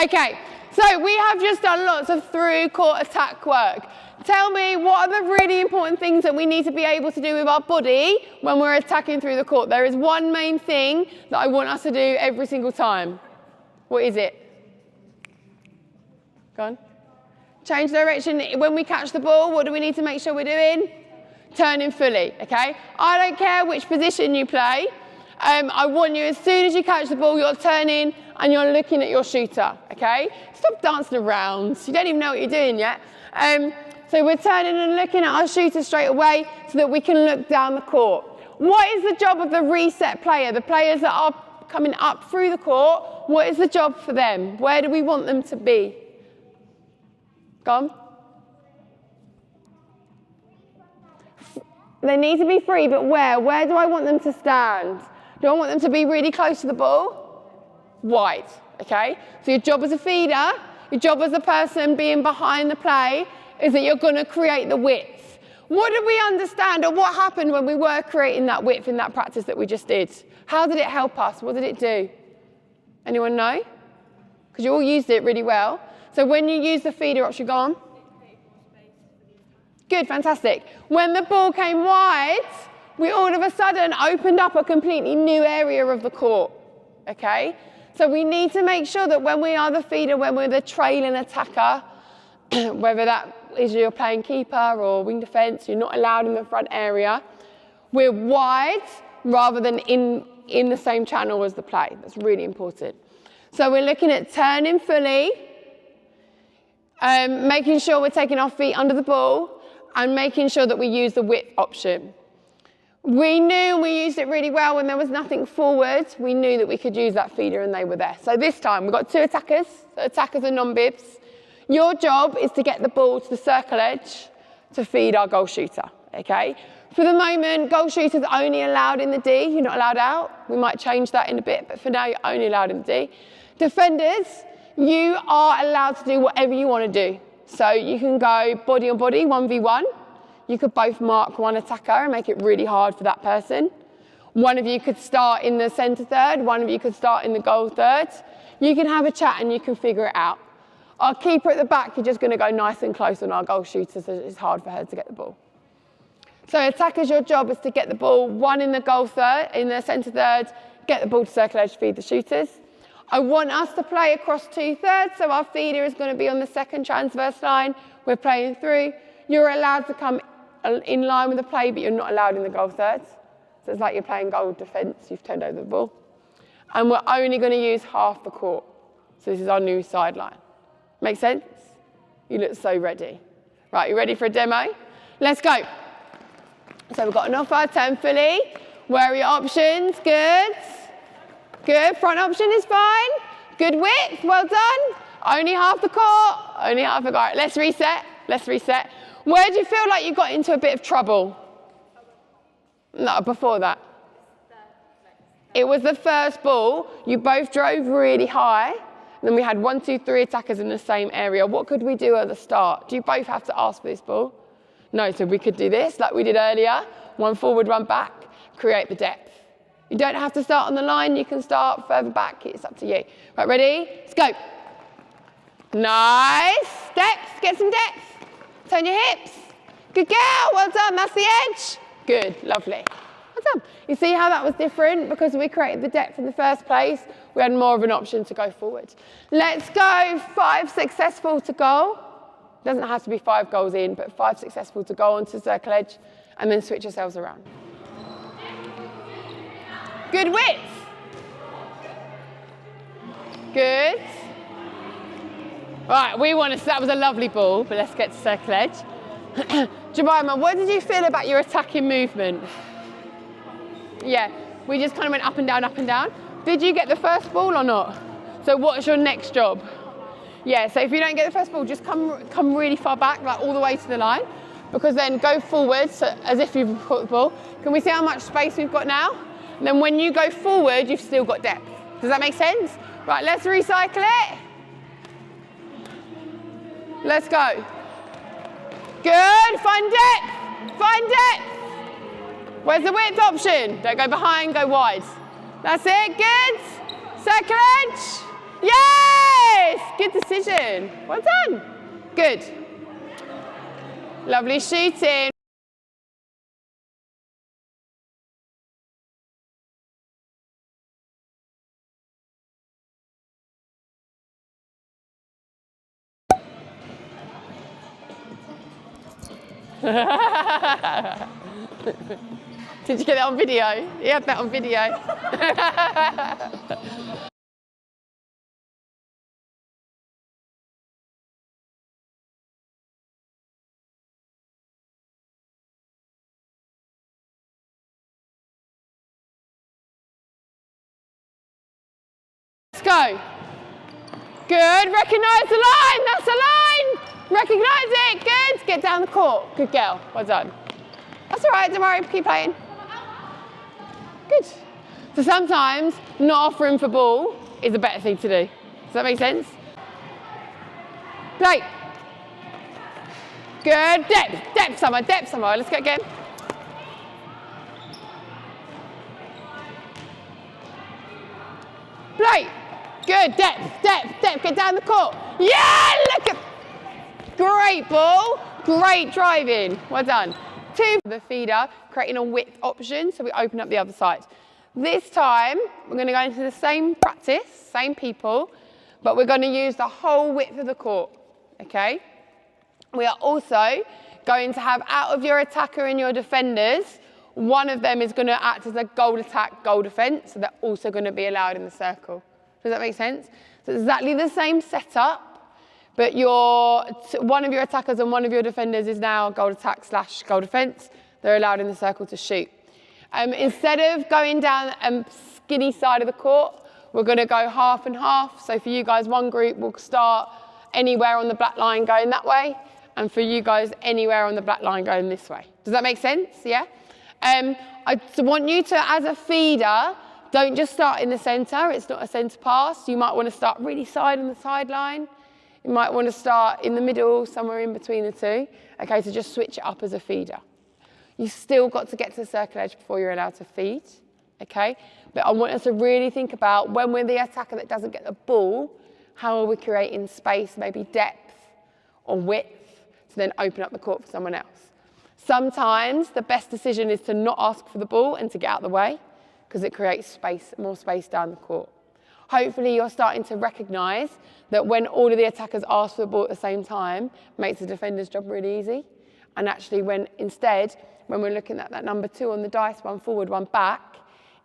Okay, so we have just done lots of through-court attack work. Tell me, what are the really important things that we need to be able to do with our body when we're attacking through the court? There is one main thing that I want us to do every single time. What is it? Go on. Change direction. When we catch the ball, what do we need to make sure we're doing? Turning fully, okay? I don't care which position you play. I want you, as soon as you catch the ball, you're turning and you're looking at your shooter, okay? Stop dancing around. You don't even know what you're doing yet. So we're turning and looking at our shooter straight away so that we can look down the court. What is the job of the reset player? The players that are coming up through the court, what is the job for them? Where do we want them to be? Go on. They need to be free, but where? Where do I want them to stand? Do I want them to be really close to the ball? Wide, okay? So your job as a feeder, your job as a person being behind the play, is that you're going to create the width. What did we understand, or what happened when we were creating that width in that practice that we just did? How did it help us? What did it do? Anyone know? Because you all used it really well. So when you use the feeder option, go on. Good, fantastic. When the ball came wide, we all of a sudden opened up a completely new area of the court, okay? So we need to make sure that when we are the feeder, when we're the trailing attacker, whether that is you're playing keeper or wing defence, you're not allowed in the front area, we're wide rather than in the same channel as the play. That's really important. So we're looking at turning fully, making sure we're taking our feet under the ball, and making sure that we use the width option. We knew, and we used it really well when there was nothing forward, we knew that we could use that feeder and they were there. So this time we've got two attackers. So attackers are non-bibs. Your job is to get the ball to the circle edge to feed our goal shooter, okay? For the moment, goal shooters are only allowed in the D. You're not allowed out. We might change that in a bit, but for now, you're only allowed in the D. Defenders, you are allowed to do whatever you want to do. So you can go body on body, 1v1. You could both mark one attacker and make it really hard for that person. One of you could start in the centre third. One of you could start in the goal third. You can have a chat and you can figure it out. Our keeper at the back, you're just going to go nice and close on our goal shooter, so it's hard for her to get the ball. So attackers, your job is to get the ball, one in the goal third, in the centre third, get the ball to circle edge, feed the shooters. I want us to play across 2/3, so our feeder is going to be on the second transverse line. We're playing through. You're allowed to come in line with the play, but you're not allowed in the goal third. So it's like you're playing goal defence, you've turned over the ball. And we're only going to use half the court. So this is our new sideline. Make sense? You look so ready. Right, you ready for a demo? Let's go. So we've got an offer, turn fully. Where are your options? Good. Good, front option is fine. Good width, well done. Only half the court, only half the court. All right, let's reset, let's reset. Where do you feel like you got into a bit of trouble? No, before that. It was the first ball. You both drove really high. And then we had 1, 2, 3 attackers in the same area. What could we do at the start? Do you both have to ask for this ball? No, so we could do this like we did earlier. One forward, one back, create the depth. You don't have to start on the line. You can start further back. It's up to you. Right, ready? Let's go. Nice. Depth, get some depth. Turn your hips. Good girl, well done. That's the edge. Good, lovely. Well done. You see how that was different? Because we created the depth in the first place, we had more of an option to go forward. Let's go 5 successful to goal. Doesn't have to be 5 goals in, but 5 successful to go onto circle edge, and then switch yourselves around. Good width. Good. Right, that was a lovely ball, but let's get to circle edge. Jemima, what did you feel about your attacking movement? Yeah, we just kind of went up and down, up and down. Did you get the first ball or not? So what's your next job? Yeah, so if you don't get the first ball, just come really far back, like all the way to the line, because then go forward, so as if you've caught the ball. Can we see how much space we've got now? And then when you go forward, you've still got depth. Does that make sense? Right, let's recycle it. Let's go. Good, find depth, find depth. Where's the width option? Don't go behind, go wide. That's it, good. Circle edge. Yay! Yes! Good decision. Well done. Good. Lovely shooting. Did you get that on video? You had that on video. Let's go. Good. Recognise the line. That's a line. Recognise it. Good. Get down the court. Good girl. Well done. That's all right. Don't worry. Keep playing. Good. So sometimes not offering for ball is a better thing to do. Does that make sense? Play. Good. Depth somewhere. Let's go again. Play. Good. Depth. Get down the court. Yeah. Look at. Great ball. Great driving. Well done. 2 the feeder, creating a width option, so we open up the other side. This time, we're going to go into the same practice, same people, but we're going to use the whole width of the court, okay? We are also going to have, out of your attacker and your defenders, one of them is going to act as a goal attack, goal defence, so they're also going to be allowed in the circle. Does that make sense? So it's exactly the same setup, but one of your attackers and one of your defenders is now goal attack / goal defence. They're allowed in the circle to shoot. Instead of going down a skinny side of the court, we're going to go half and half. So for you guys, one group will start anywhere on the black line going that way, and for you guys, anywhere on the black line going this way. Does that make sense? Yeah? I want you to, as a feeder, don't just start in the centre. It's not a centre pass. You might want to start really side on the sideline. You might want to start in the middle, somewhere in between the two. Okay, so just switch it up as a feeder. You've still got to get to the circle edge before you're allowed to feed, okay? But I want us to really think about when we're the attacker that doesn't get the ball, how are we creating space, maybe depth or width, to then open up the court for someone else. Sometimes the best decision is to not ask for the ball and to get out of the way, because it creates space, more space down the court. Hopefully you're starting to recognise that when all of the attackers ask for the ball at the same time, it makes the defender's job really easy. And actually when we're looking at that number 2 on the dice, one forward, one back,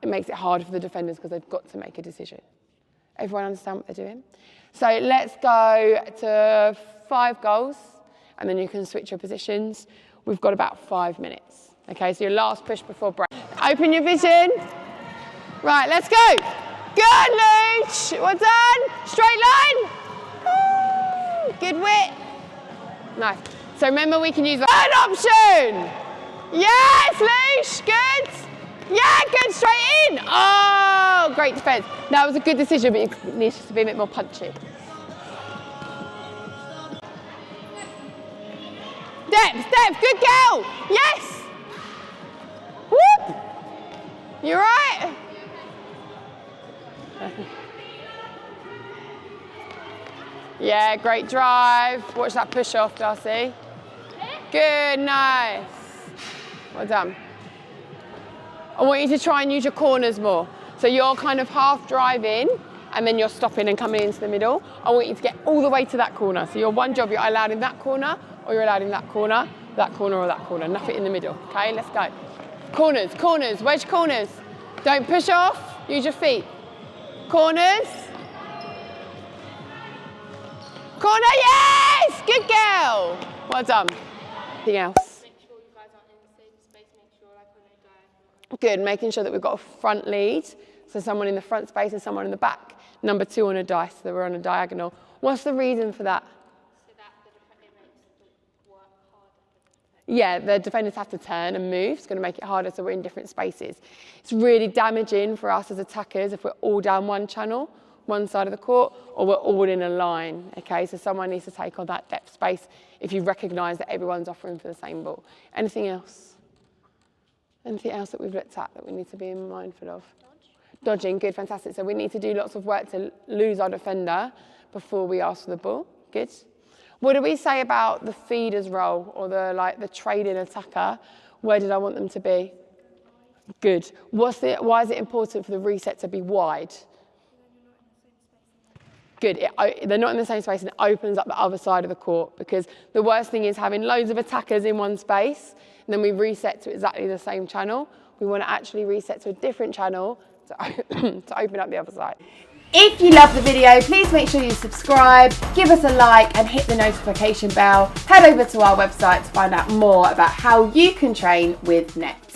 it makes it harder for the defenders because they've got to make a decision. Everyone understand what they're doing? So let's go to 5 goals, and then you can switch your positions. We've got about 5 minutes. Okay, so your last push before break. Open your vision. Right, let's go. Good, Luch. Well done. Straight line. Ooh, good width. Nice. So remember, we can use the third option. Yes, Luch. Good. Yeah, good. Straight in. Oh, great defence. That was a good decision, but it needs to be a bit more punchy. Depth. Good girl. Yes. Whoop. You're right. Yeah, great drive. Watch that push off, Darcy. Good, nice. Well done. I want you to try and use your corners more. So you're kind of half driving and then you're stopping and coming into the middle. I want you to get all the way to that corner. So your one job, you're allowed in that corner, or you're allowed in that corner, or that corner. Nothing in the middle. Okay, let's go. Corners, wedge corners. Don't push off, use your feet. Corners. Corner, yes! Good girl. Well done. Anything else? Make sure you guys aren't in the same space. Make sure like on a diagonal. Good, making sure that we've got a front lead. So someone in the front space and someone in the back. Number 2 on a dice, so we're on a diagonal. What's the reason for that? So that the defender makes the work harder. Yeah, the defenders have to turn and move. It's going to make it harder, so we're in different spaces. It's really damaging for us as attackers if we're all down one channel, one side of the court, or we're all in a line, okay? So someone needs to take on that depth space if you recognise that everyone's offering for the same ball. Anything else? Anything else that we've looked at that we need to be mindful of? Dodging, good, fantastic. So we need to do lots of work to lose our defender, before we ask for the ball. Good. What do we say about the feeder's role or the trading attacker? Where did I want them to be? Good. Why is it important for the reset to be wide? Good. They're not in the same space, and it opens up the other side of the court, because the worst thing is having loads of attackers in one space and then we reset to exactly the same channel. We want to actually reset to a different channel to open up the other side. If you love the video, please make sure you subscribe, give us a like and hit the notification bell. Head over to our website to find out more about how you can train with Net.